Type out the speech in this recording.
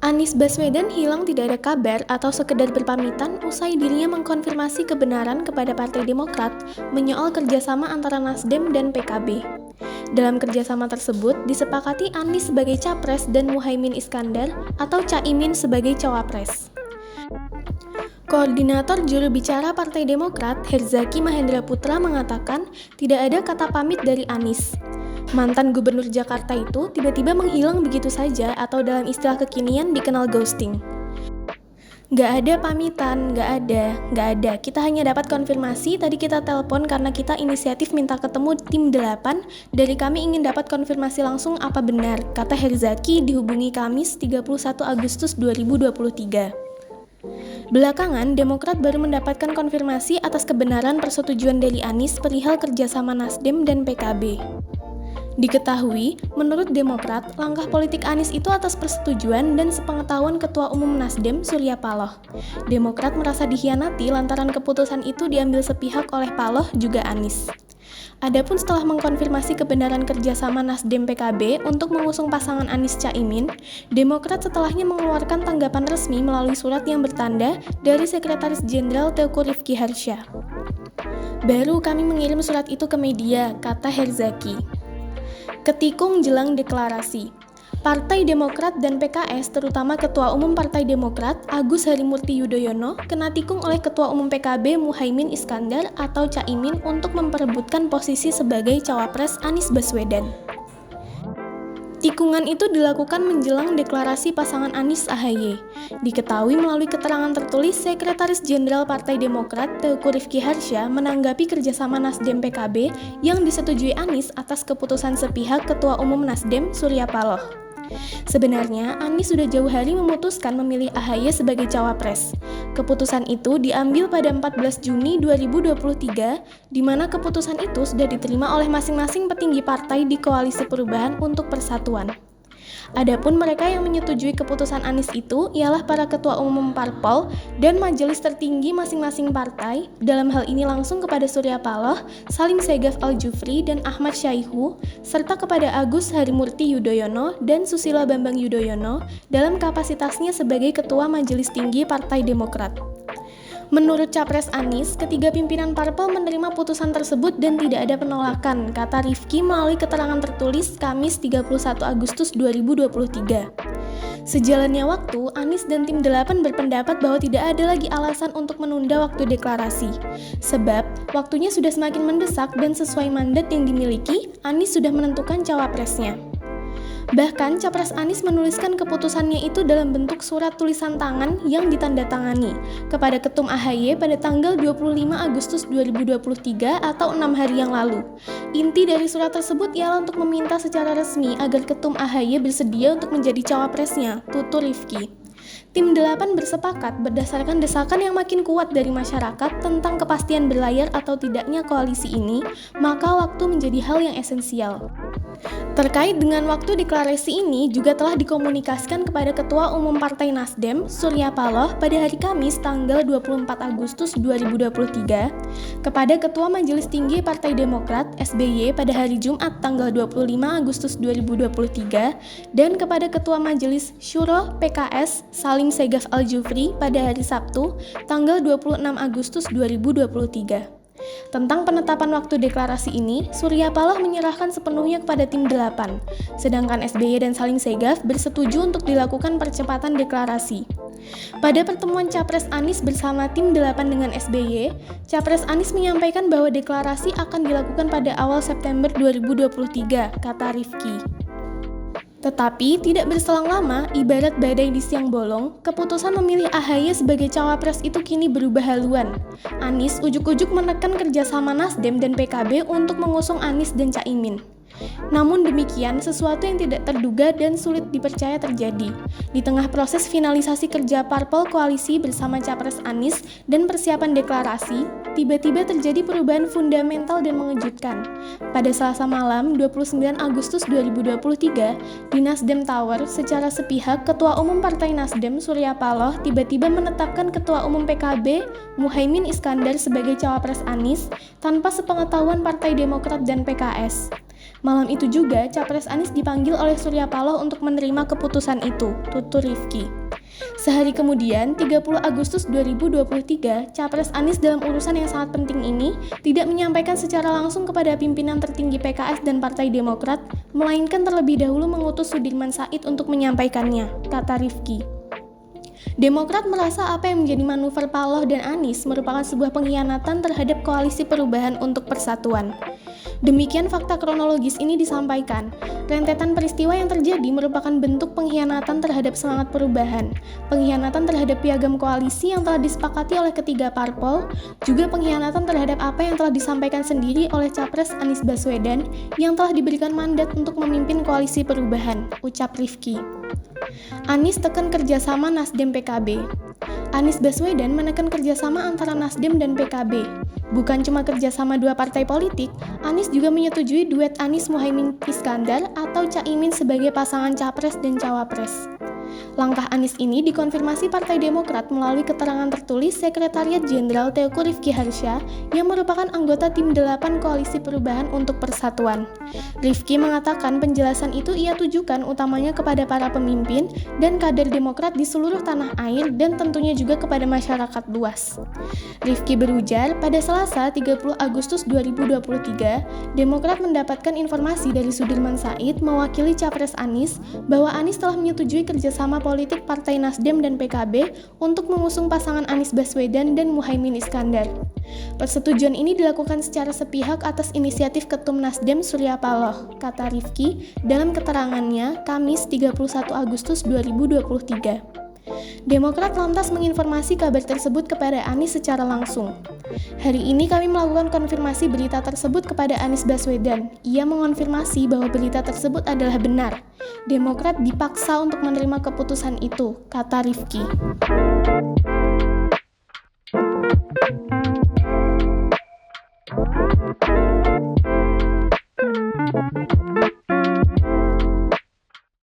Anies Baswedan hilang tidak ada kabar atau sekedar berpamitan usai dirinya mengkonfirmasi kebenaran kepada Partai Demokrat menyoal kerjasama antara Nasdem dan PKB. Dalam kerjasama tersebut, disepakati Anies sebagai Capres dan Muhaimin Iskandar atau Caimin sebagai Cawapres. Koordinator juru bicara Partai Demokrat, Herzaki Mahendra Putra mengatakan tidak ada kata pamit dari Anies. Mantan gubernur Jakarta itu tiba-tiba menghilang begitu saja atau dalam istilah kekinian dikenal ghosting. Gak ada pamitan, gak ada. Kita hanya dapat konfirmasi, tadi kita telepon karena kita inisiatif minta ketemu tim 8, dari kami ingin dapat konfirmasi langsung apa benar, kata Herzaki dihubungi Kamis 31 Agustus 2023. Belakangan, Demokrat baru mendapatkan konfirmasi atas kebenaran persetujuan dari Anies perihal kerjasama Nasdem dan PKB. Diketahui, menurut Demokrat, langkah politik Anies itu atas persetujuan dan sepengetahuan Ketua Umum Nasdem, Surya Paloh. Demokrat merasa dikhianati lantaran keputusan itu diambil sepihak oleh Paloh juga Anies. Adapun setelah mengkonfirmasi kebenaran kerjasama Nasdem PKB untuk mengusung pasangan Anies Caimin, Demokrat setelahnya mengeluarkan tanggapan resmi melalui surat yang bertanda dari Sekretaris Jenderal Teuku Rifki Harsha. Baru kami mengirim surat itu ke media, kata Herzaki. Ketikung jelang deklarasi. Partai Demokrat dan PKS, terutama Ketua Umum Partai Demokrat, Agus Harimurti Yudhoyono, kena tikung oleh Ketua Umum PKB Muhaimin Iskandar atau Caimin untuk memperebutkan posisi sebagai Cawapres Anies Baswedan. Tikungan itu dilakukan menjelang deklarasi pasangan Anies AHY. Diketahui melalui keterangan tertulis Sekretaris Jenderal Partai Demokrat Teuku Rifki Harsha menanggapi kerjasama Nasdem PKB yang disetujui Anies atas keputusan sepihak Ketua Umum Nasdem Surya Paloh. Sebenarnya, Anies sudah jauh hari memutuskan memilih AHY sebagai Cawapres. Keputusan itu diambil pada 14 Juni 2023, di mana keputusan itu sudah diterima oleh masing-masing petinggi partai di Koalisi Perubahan untuk Persatuan. Adapun mereka yang menyetujui keputusan Anies itu ialah para ketua umum parpol dan majelis tertinggi masing-masing partai, dalam hal ini langsung kepada Surya Paloh, Salim Segaf Al-Jufri, dan Ahmad Syaihu, serta kepada Agus Harimurti Yudhoyono dan Susilo Bambang Yudhoyono dalam kapasitasnya sebagai Ketua Majelis Tinggi Partai Demokrat. Menurut Capres Anies, ketiga pimpinan parpol menerima putusan tersebut dan tidak ada penolakan, kata Rifki melalui keterangan tertulis Kamis 31 Agustus 2023. Sejalannya waktu, Anies dan tim 8 berpendapat bahwa tidak ada lagi alasan untuk menunda waktu deklarasi. Sebab, waktunya sudah semakin mendesak dan sesuai mandat yang dimiliki, Anies sudah menentukan cawapresnya. Bahkan, Capres Anies menuliskan keputusannya itu dalam bentuk surat tulisan tangan yang ditandatangani kepada Ketum AHY pada tanggal 25 Agustus 2023 atau 6 hari yang lalu. Inti dari surat tersebut ialah untuk meminta secara resmi agar Ketum AHY bersedia untuk menjadi cawapresnya, tutur Rifki. Tim 8 bersepakat berdasarkan desakan yang makin kuat dari masyarakat tentang kepastian berlayar atau tidaknya koalisi ini, maka waktu menjadi hal yang esensial. Terkait dengan waktu deklarasi ini juga telah dikomunikasikan kepada Ketua Umum Partai Nasdem, Surya Paloh, pada hari Kamis tanggal 24 Agustus 2023, kepada Ketua Majelis Tinggi Partai Demokrat, SBY, pada hari Jumat tanggal 25 Agustus 2023, dan kepada Ketua Majelis Syuro PKS, Salim Segaf Al-Jufri, pada hari Sabtu tanggal 26 Agustus 2023. Tentang penetapan waktu deklarasi ini, Surya Paloh menyerahkan sepenuhnya kepada tim 8, sedangkan SBY dan Salim Segaf bersetuju untuk dilakukan percepatan deklarasi. Pada pertemuan Capres Anies bersama tim 8 dengan SBY, Capres Anies menyampaikan bahwa deklarasi akan dilakukan pada awal September 2023, kata Rifki. Tetapi tidak berselang lama, ibarat badai di siang bolong, keputusan memilih AHY sebagai cawapres itu kini berubah haluan. Anies ujuk-ujuk menekan kerjasama Nasdem dan PKB untuk mengusung Anies dan Caimin. Namun demikian, sesuatu yang tidak terduga dan sulit dipercaya terjadi. Di tengah proses finalisasi kerja parpol koalisi bersama Capres Anies dan persiapan deklarasi, tiba-tiba terjadi perubahan fundamental dan mengejutkan. Pada Selasa malam, 29 Agustus 2023, di Nasdem Tower, secara sepihak, Ketua Umum Partai Nasdem, Surya Paloh, tiba-tiba menetapkan Ketua Umum PKB, Muhaimin Iskandar sebagai cawapres Anies, tanpa sepengetahuan Partai Demokrat dan PKS. Malam itu juga, Capres Anies dipanggil oleh Surya Paloh untuk menerima keputusan itu, tutur Rifki. Sehari kemudian, 30 Agustus 2023, Capres Anies dalam urusan yang sangat penting ini tidak menyampaikan secara langsung kepada pimpinan tertinggi PKS dan Partai Demokrat, melainkan terlebih dahulu mengutus Sudirman Said untuk menyampaikannya, kata Rifki. Demokrat merasa apa yang menjadi manuver Paloh dan Anies merupakan sebuah pengkhianatan terhadap koalisi perubahan untuk persatuan. Demikian fakta kronologis ini disampaikan. Rentetan peristiwa yang terjadi merupakan bentuk pengkhianatan terhadap semangat perubahan, pengkhianatan terhadap piagam koalisi yang telah disepakati oleh ketiga parpol, juga pengkhianatan terhadap apa yang telah disampaikan sendiri oleh Capres Anies Baswedan yang telah diberikan mandat untuk memimpin koalisi perubahan, ucap Rifki. Anies tekan kerjasama Nasdem PKB. Anies Baswedan menekan kerjasama antara Nasdem dan PKB. Bukan cuma kerjasama dua partai politik, Anies juga menyetujui duet Anies Muhaimin Iskandar atau Caimin sebagai pasangan capres dan cawapres. Langkah Anies ini dikonfirmasi Partai Demokrat melalui keterangan tertulis Sekretariat Jenderal Teuku Rifki Harsha yang merupakan anggota tim 8 Koalisi Perubahan untuk Persatuan. Rifki mengatakan penjelasan itu ia tujukan utamanya kepada para pemimpin dan kader Demokrat di seluruh tanah air dan tentunya juga kepada masyarakat luas. Rifki berujar, pada Selasa 30 Agustus 2023, Demokrat mendapatkan informasi dari Sudirman Said mewakili Capres Anies bahwa Anies telah menyetujui kerjasama politik Partai Nasdem dan PKB untuk mengusung pasangan Anies Baswedan dan Muhaimin Iskandar. Persetujuan ini dilakukan secara sepihak atas inisiatif Ketum Nasdem Surya Paloh, kata Rifki dalam keterangannya Kamis 31 Agustus 2023. Demokrat lantas menginformasi kabar tersebut kepada Anies secara langsung. Hari ini kami melakukan konfirmasi berita tersebut kepada Anies Baswedan. Ia mengonfirmasi bahwa berita tersebut adalah benar. Demokrat dipaksa untuk menerima keputusan itu, kata Rifki.